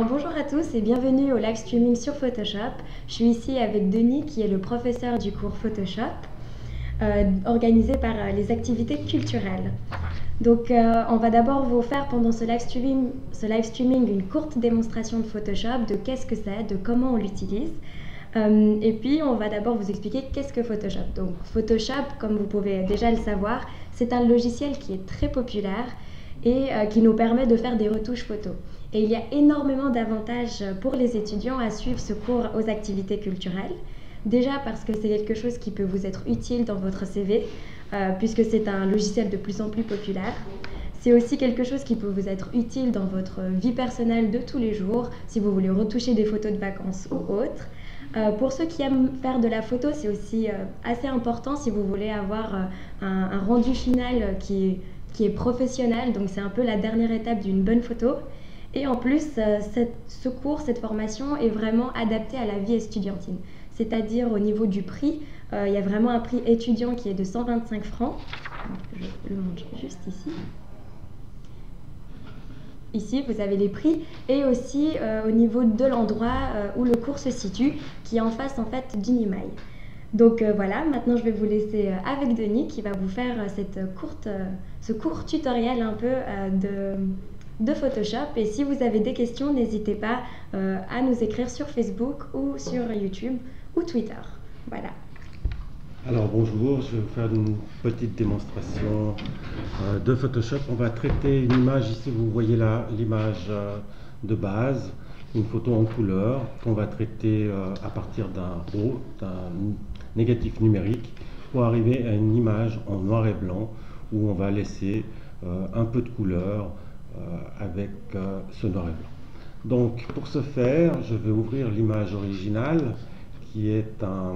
Bonjour à tous et bienvenue au live streaming sur Photoshop. Je suis ici avec Denis qui est le professeur du cours Photoshop organisé par les activités culturelles. Donc on va d'abord vous faire pendant ce live streaming une courte démonstration de Photoshop, de qu'est-ce que c'est, de comment on l'utilise. Et puis on va d'abord vous expliquer qu'est-ce que Photoshop. Donc Photoshop, comme vous pouvez déjà le savoir, c'est un logiciel qui est très populaire et qui nous permet de faire des retouches photos. Et il y a énormément d'avantages pour les étudiants à suivre ce cours aux activités culturelles. Déjà parce que c'est quelque chose qui peut vous être utile dans votre CV, puisque c'est un logiciel de plus en plus populaire. C'est aussi quelque chose qui peut vous être utile dans votre vie personnelle de tous les jours, si vous voulez retoucher des photos de vacances ou autres. Pour ceux qui aiment faire de la photo, c'est aussi assez important si vous voulez avoir un rendu final qui est professionnel, donc c'est un peu la dernière étape d'une bonne photo. Et en plus, ce cours, cette formation est vraiment adaptée à la vie estudiantine. C'est-à-dire au niveau du prix, il y a vraiment un prix étudiant qui est de 125 francs. Je le montre juste ici. Ici, vous avez les prix et aussi au niveau de l'endroit où le cours se situe, qui est en face en fait d'Unimail. Donc voilà, maintenant je vais vous laisser avec Denis qui va vous faire ce court tutoriel un peu de Photoshop. Et si vous avez des questions, n'hésitez pas à nous écrire sur Facebook ou sur YouTube ou Twitter. Voilà. Alors bonjour, je vais vous faire une petite démonstration de Photoshop. On va traiter une image, ici vous voyez là l'image de base, une photo en couleur qu'on va traiter à partir d'un RAW, d'un négatif numérique, pour arriver à une image en noir et blanc où on va laisser un peu de couleur avec ce noir et blanc. Donc pour ce faire, je vais ouvrir l'image originale qui est un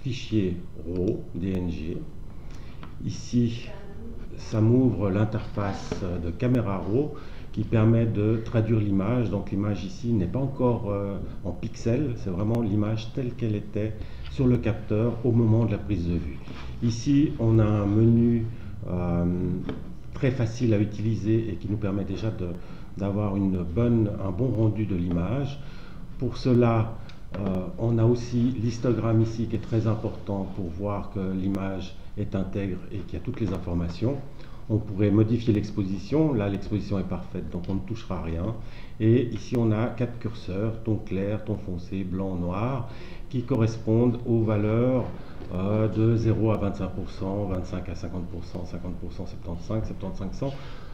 fichier RAW, DNG. Ici, ça m'ouvre l'interface de caméra RAW qui permet de traduire l'image. Donc l'image ici n'est pas encore en pixels, c'est vraiment l'image telle qu'elle était sur le capteur au moment de la prise de vue. Ici, on a un menu très facile à utiliser et qui nous permet déjà d'avoir un bon rendu de l'image. Pour cela, on a aussi l'histogramme ici qui est très important pour voir que l'image est intègre et qu'il y a toutes les informations. On pourrait modifier l'exposition, là l'exposition est parfaite donc on ne touchera à rien. Et ici on a 4 curseurs, ton clair, ton foncé, blanc, noir, qui correspondent aux valeurs de 0 à 25%, 25 à 50%, 50%, 75, 75%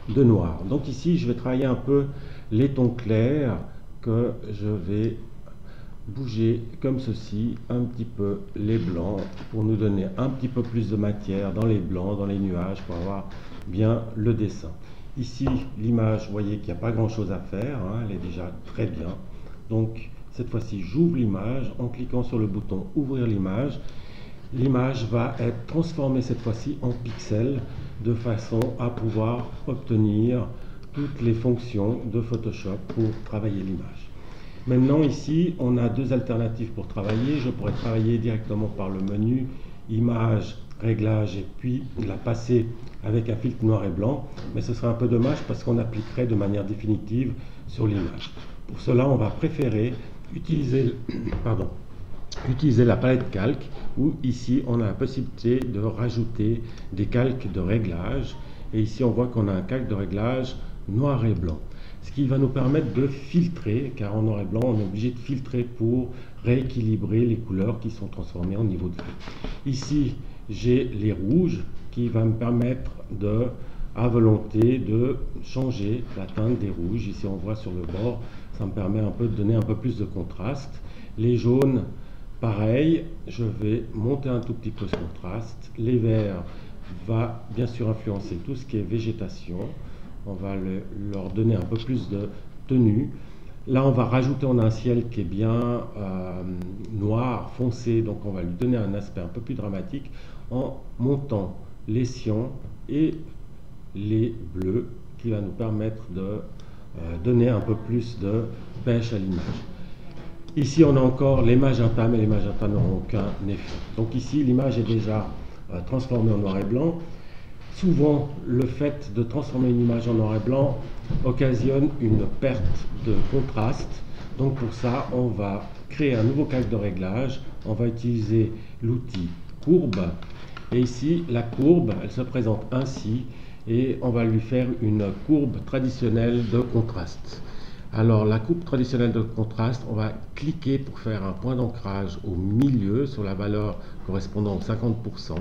de noir. Donc ici je vais travailler un peu les tons clairs que je vais bouger comme ceci, un petit peu les blancs pour nous donner un petit peu plus de matière dans les blancs, dans les nuages pour avoir bien le dessin. Ici l'image, vous voyez qu'il n'y a pas grand chose à faire, hein, elle est déjà très bien. Donc cette fois-ci j'ouvre l'image en cliquant sur le bouton ouvrir l'image. L'image va être transformée cette fois-ci en pixels de façon à pouvoir obtenir toutes les fonctions de Photoshop pour travailler l'image. Maintenant ici, on a deux alternatives pour travailler. Je pourrais travailler directement par le menu Image, Réglages et puis la passer avec un filtre noir et blanc. Mais ce serait un peu dommage parce qu'on appliquerait de manière définitive sur l'image. Pour cela, on va préférer utiliser la palette calque où ici, on a la possibilité de rajouter des calques de réglage. Et ici, on voit qu'on a un calque de réglage noir et blanc. Ce qui va nous permettre de filtrer, car en noir et blanc, on est obligé de filtrer pour rééquilibrer les couleurs qui sont transformées en niveau de vue. Ici, j'ai les rouges qui va me permettre à volonté de changer la teinte des rouges. Ici, on voit sur le bord, ça me permet un peu de donner un peu plus de contraste. Les jaunes, pareil, je vais monter un tout petit peu ce contraste. Les verts va bien sûr influencer tout ce qui est végétation. On va leur donner un peu plus de tenue. Là, on va rajouter, on a un ciel qui est bien noir, foncé, donc on va lui donner un aspect un peu plus dramatique en montant les cyans et les bleus qui va nous permettre de donner un peu plus de pêche à l'image. Ici, on a encore les magentas, mais les magentas n'auront aucun effet. Donc ici, l'image est déjà transformée en noir et blanc. Souvent, le fait de transformer une image en noir et blanc occasionne une perte de contraste. Donc pour ça, on va créer un nouveau calque de réglage. On va utiliser l'outil courbe. Et ici, la courbe, elle se présente ainsi. Et on va lui faire une courbe traditionnelle de contraste. Alors la courbe traditionnelle de contraste, on va cliquer pour faire un point d'ancrage au milieu sur la valeur correspondant aux 50%.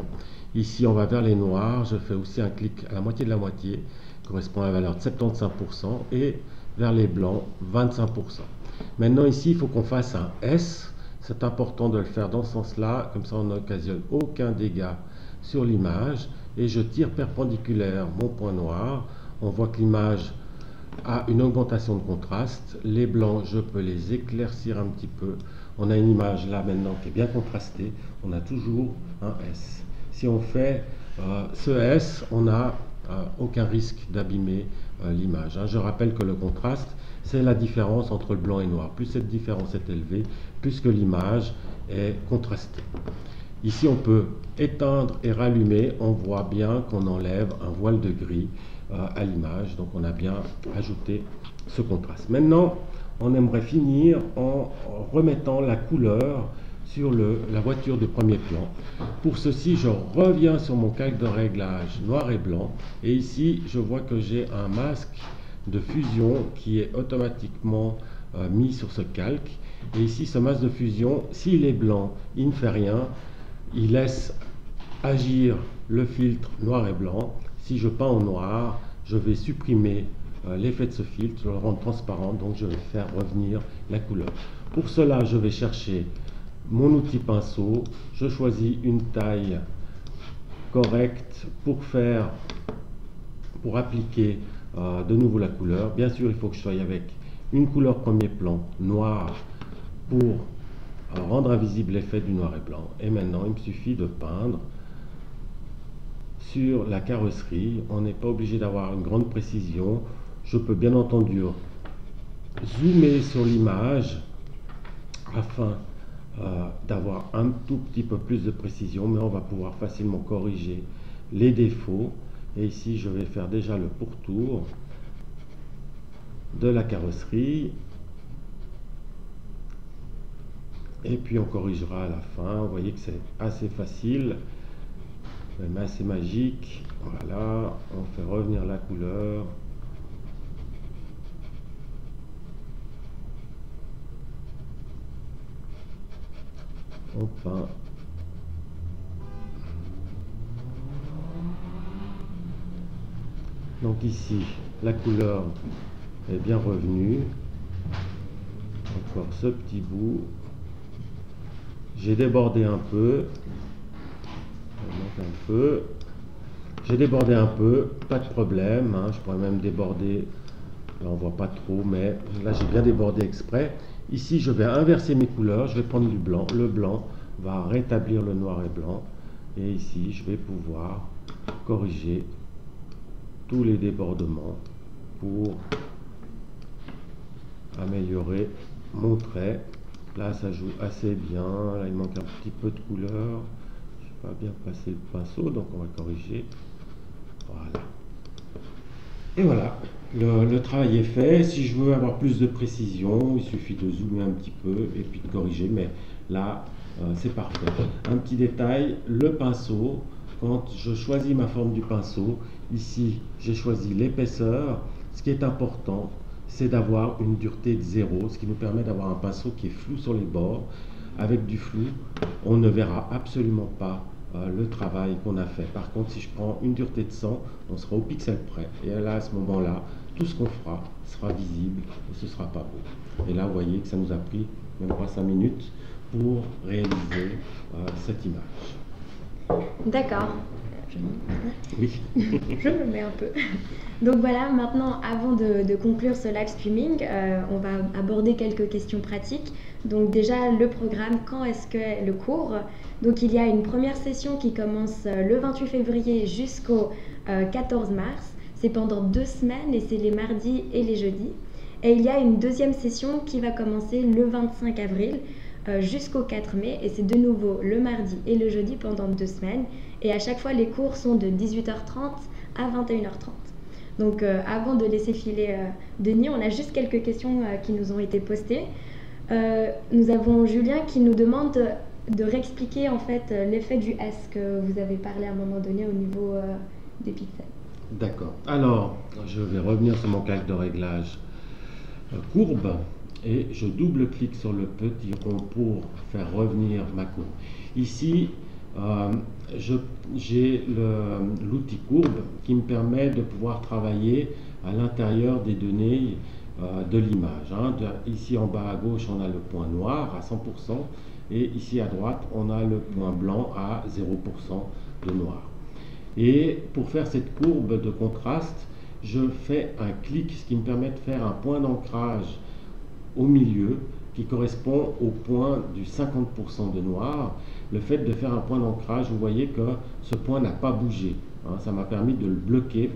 Ici on va vers les noirs, je fais aussi un clic à la moitié de la moitié, correspond à la valeur de 75%, et vers les blancs, 25%. Maintenant ici il faut qu'on fasse un S, c'est important de le faire dans ce sens-là, comme ça on n'occasionne aucun dégât sur l'image, et je tire perpendiculaire mon point noir. On voit que l'image a une augmentation de contraste. Les blancs, je peux les éclaircir un petit peu. On a une image là maintenant qui est bien contrastée. On a toujours un S. Si on fait ce S, on n'a aucun risque d'abîmer l'image. Je rappelle que le contraste, c'est la différence entre le blanc et le noir. Plus cette différence est élevée, plus que l'image est contrastée. Ici, on peut éteindre et rallumer. On voit bien qu'on enlève un voile de gris à l'image. Donc, on a bien ajouté ce contraste. Maintenant, on aimerait finir en remettant la couleur sur la voiture de premier plan. Pour ceci, je reviens sur mon calque de réglage noir et blanc. Et ici, je vois que j'ai un masque de fusion qui est automatiquement mis sur ce calque. Et ici, ce masque de fusion, s'il est blanc, il ne fait rien. Il laisse agir le filtre noir et blanc. Si je peins en noir, je vais supprimer l'effet de ce filtre, je le rendre transparent, donc je vais faire revenir la couleur. Pour cela, je vais chercher mon outil pinceau, je choisis une taille correcte pour appliquer de nouveau la couleur. Bien sûr, il faut que je sois avec une couleur premier plan noir pour rendre invisible l'effet du noir et blanc. Et maintenant, il me suffit de peindre sur la carrosserie. On n'est pas obligé d'avoir une grande précision. Je peux bien entendu zoomer sur l'image afin d'avoir un tout petit peu plus de précision, mais on va pouvoir facilement corriger les défauts. Et ici, je vais faire déjà le pourtour de la carrosserie. Et puis on corrigera à la fin. Vous voyez que c'est assez facile, même assez magique. Voilà, on fait revenir la couleur. On peint. Donc ici, la couleur est bien revenue. Encore ce petit bout. J'ai débordé un peu. J'ai débordé un peu, pas de problème. Je pourrais même déborder. Là, on voit pas trop, mais là, j'ai bien débordé exprès. Ici, je vais inverser mes couleurs. Je vais prendre du blanc. Le blanc va rétablir le noir et blanc. Et ici, je vais pouvoir corriger tous les débordements pour améliorer mon trait. Là, ça joue assez bien. Là, il manque un petit peu de couleur. Je n'ai pas bien passé le pinceau, donc on va corriger. Voilà. Et voilà, le travail est fait. Si je veux avoir plus de précision, il suffit de zoomer un petit peu et puis de corriger. Mais là, c'est parfait. Un petit détail, le pinceau. Quand je choisis ma forme du pinceau, ici, j'ai choisi l'épaisseur. Ce qui est important, c'est d'avoir une dureté de 0, ce qui nous permet d'avoir un pinceau qui est flou sur les bords. Avec du flou, on ne verra absolument pas le travail qu'on a fait. Par contre, si je prends une dureté de 100, on sera au pixel près. Et là, à ce moment-là, tout ce qu'on fera sera visible et ce ne sera pas beau. Et là, vous voyez que ça nous a pris même pas 5 minutes pour réaliser cette image. D'accord. Oui. Je me mets un peu. Donc voilà, maintenant, avant de conclure ce live streaming, on va aborder quelques questions pratiques. Donc déjà, le programme, quand est-ce que le cours? Donc il y a une première session qui commence le 28 février jusqu'au 14 mars. C'est pendant 2 semaines et c'est les mardis et les jeudis. Et il y a une deuxième session qui va commencer le 25 avril jusqu'au 4 mai et c'est de nouveau le mardi et le jeudi pendant 2 semaines. Et à chaque fois, les cours sont de 18h30 à 21h30. Donc avant de laisser filer Denis, on a juste quelques questions qui nous ont été postées. Nous avons Julien qui nous demande de réexpliquer en fait l'effet du S que vous avez parlé à un moment donné au niveau des pixels. D'accord. Alors, je vais revenir sur mon calque de réglage courbe et je double-clique sur le petit rond pour faire revenir ma courbe. Ici, j'ai l'outil courbe qui me permet de pouvoir travailler à l'intérieur des données de l'image. Ici en bas à gauche, on a le point noir à 100% et ici à droite, on a le point blanc à 0% de noir. Et pour faire cette courbe de contraste, je fais un clic, ce qui me permet de faire un point d'ancrage au milieu qui correspond au point du 50% de noir. Le fait de faire un point d'ancrage, vous voyez que ce point n'a pas bougé. Ça m'a permis de le bloquer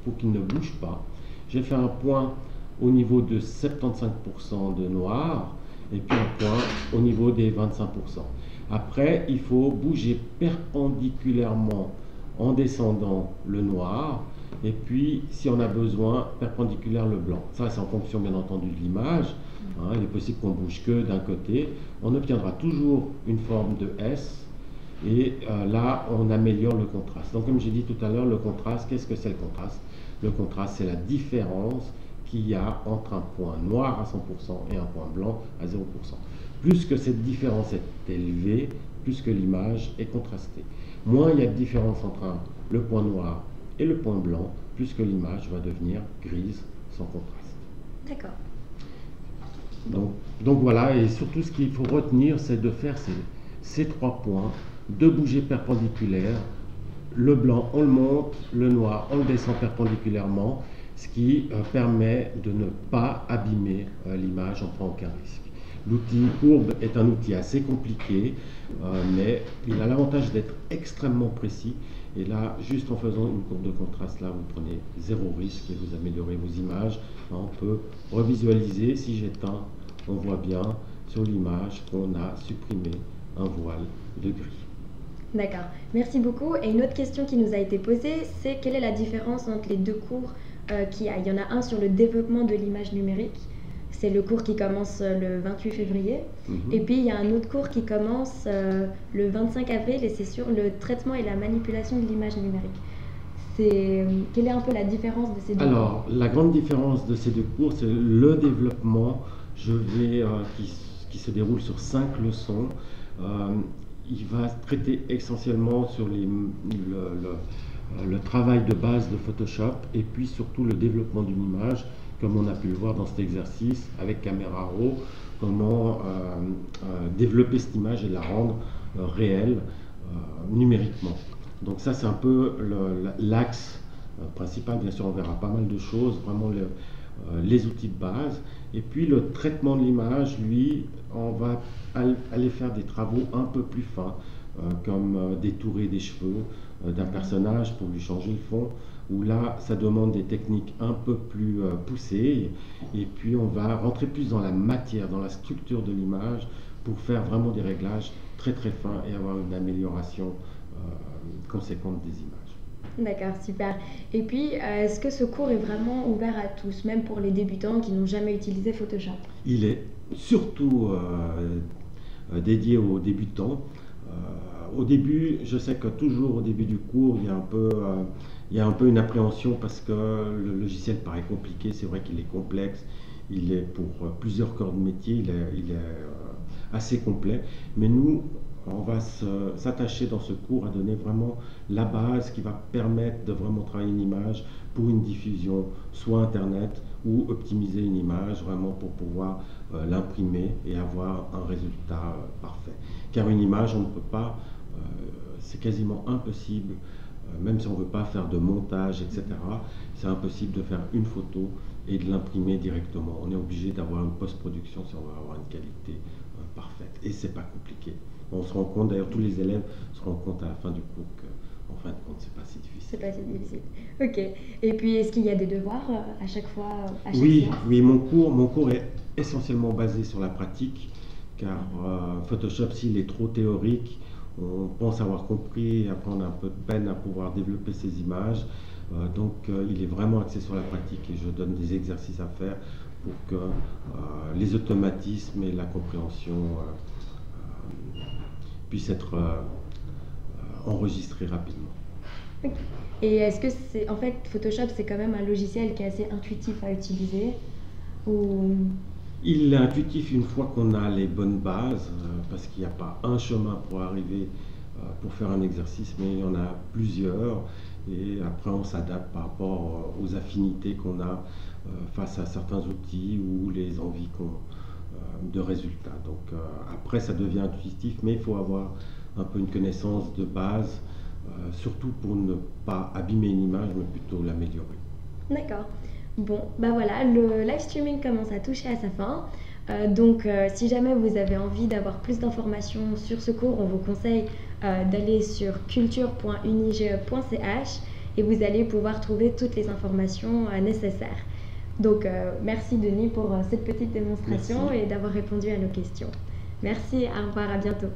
pour qu'il ne bouge pas. J'ai fait un point au niveau de 75% de noir et puis un point au niveau des 25%. Après, il faut bouger perpendiculairement en descendant le noir et puis si on a besoin perpendiculaire le blanc. Ça c'est en fonction bien entendu de l'image. Il est possible qu'on bouge que d'un côté. On obtiendra toujours une forme de S et là on améliore le contraste. Donc comme j'ai dit tout à l'heure, le contraste, qu'est-ce que c'est le contraste? Le contraste, c'est la différence qu'il y a entre un point noir à 100% et un point blanc à 0%. Plus que cette différence est élevée, plus que l'image est contrastée. Moins il y a de différence entre le point noir et le point blanc, plus que l'image va devenir grise sans contraste. D'accord. Donc voilà, et surtout ce qu'il faut retenir, c'est de faire ces 3 points, de bouger perpendiculaire. Le blanc, on le monte, le noir, on le descend perpendiculairement, ce qui permet de ne pas abîmer l'image, on ne prend aucun risque. L'outil courbe est un outil assez compliqué, mais il a l'avantage d'être extrêmement précis. Et là, juste en faisant une courbe de contraste, là, vous prenez 0 risque et vous améliorez vos images. On peut revisualiser, si j'éteins, on voit bien sur l'image qu'on a supprimé un voile de gris. D'accord, merci beaucoup. Et une autre question qui nous a été posée, c'est quelle est la différence entre les deux cours qu'il y a? Il y en a un sur le développement de l'image numérique. C'est le cours qui commence le 28 février. Et puis, il y a un autre cours qui commence le 25 avril et c'est sur le traitement et la manipulation de l'image numérique. Quelle est un peu la différence de ces deux cours? Alors, la grande différence de ces deux cours, c'est le développement qui se déroule sur 5 leçons. Il va traiter essentiellement sur le travail de base de Photoshop et puis surtout le développement d'une image, comme on a pu le voir dans cet exercice avec Caméra Raw, comment développer cette image et la rendre réelle numériquement. Donc ça c'est un peu l'axe principal. Bien sûr on verra pas mal de choses, vraiment les outils de base. Et puis le traitement de l'image, lui, on va aller faire des travaux un peu plus fins, comme détourer des cheveux d'un personnage pour lui changer le fond, où là ça demande des techniques un peu plus poussées, et puis on va rentrer plus dans la matière, dans la structure de l'image, pour faire vraiment des réglages très très fins et avoir une amélioration conséquente des images. D'accord, super. Et puis, est-ce que ce cours est vraiment ouvert à tous, même pour les débutants qui n'ont jamais utilisé Photoshop? Il est surtout dédié aux débutants. Au début, je sais que toujours au début du cours, il y a un peu une appréhension parce que le logiciel paraît compliqué. C'est vrai qu'il est complexe, il est pour plusieurs corps de métier, il est assez complet. Mais nous, on va s'attacher dans ce cours à donner vraiment la base qui va permettre de vraiment travailler une image pour une diffusion, soit Internet ou optimiser une image vraiment pour pouvoir l'imprimer et avoir un résultat parfait. Car une image, on ne peut pas, c'est quasiment impossible, même si on ne veut pas faire de montage, etc., c'est impossible de faire une photo et de l'imprimer directement. On est obligé d'avoir une post-production si on veut avoir une qualité parfaite. Et c'est pas compliqué. On se rend compte, d'ailleurs tous les élèves se rendent compte à la fin du cours qu'en fin de compte c'est pas si difficile. C'est pas si difficile. Ok. Et puis est-ce qu'il y a des devoirs à chaque fois, à chaque Oui, séance? oui, mon cours est essentiellement basé sur la pratique, car Photoshop s'il est trop théorique, on pense avoir compris et après on a un peu de peine à pouvoir développer ces images. Il est vraiment axé sur la pratique et je donne des exercices à faire pour que les automatismes et la compréhension puissent être enregistrés rapidement. Ok. Et est-ce que c'est en fait Photoshop c'est quand même un logiciel qui est assez intuitif à utiliser ou Il est intuitif une fois qu'on a les bonnes bases, parce qu'il n'y a pas un chemin pour arriver pour faire un exercice, mais il y en a plusieurs. Et après, on s'adapte par rapport aux affinités qu'on a face à certains outils ou les envies de résultats. Après, ça devient intuitif, mais il faut avoir un peu une connaissance de base, surtout pour ne pas abîmer une image, mais plutôt l'améliorer. D'accord. Bon, bah voilà, le live streaming commence à toucher à sa fin. Si jamais vous avez envie d'avoir plus d'informations sur ce cours, on vous conseille d'aller sur culture.unige.ch et vous allez pouvoir trouver toutes les informations nécessaires. Merci Denis pour cette petite démonstration Merci. et d'avoir répondu à nos questions. Merci, au revoir, à bientôt.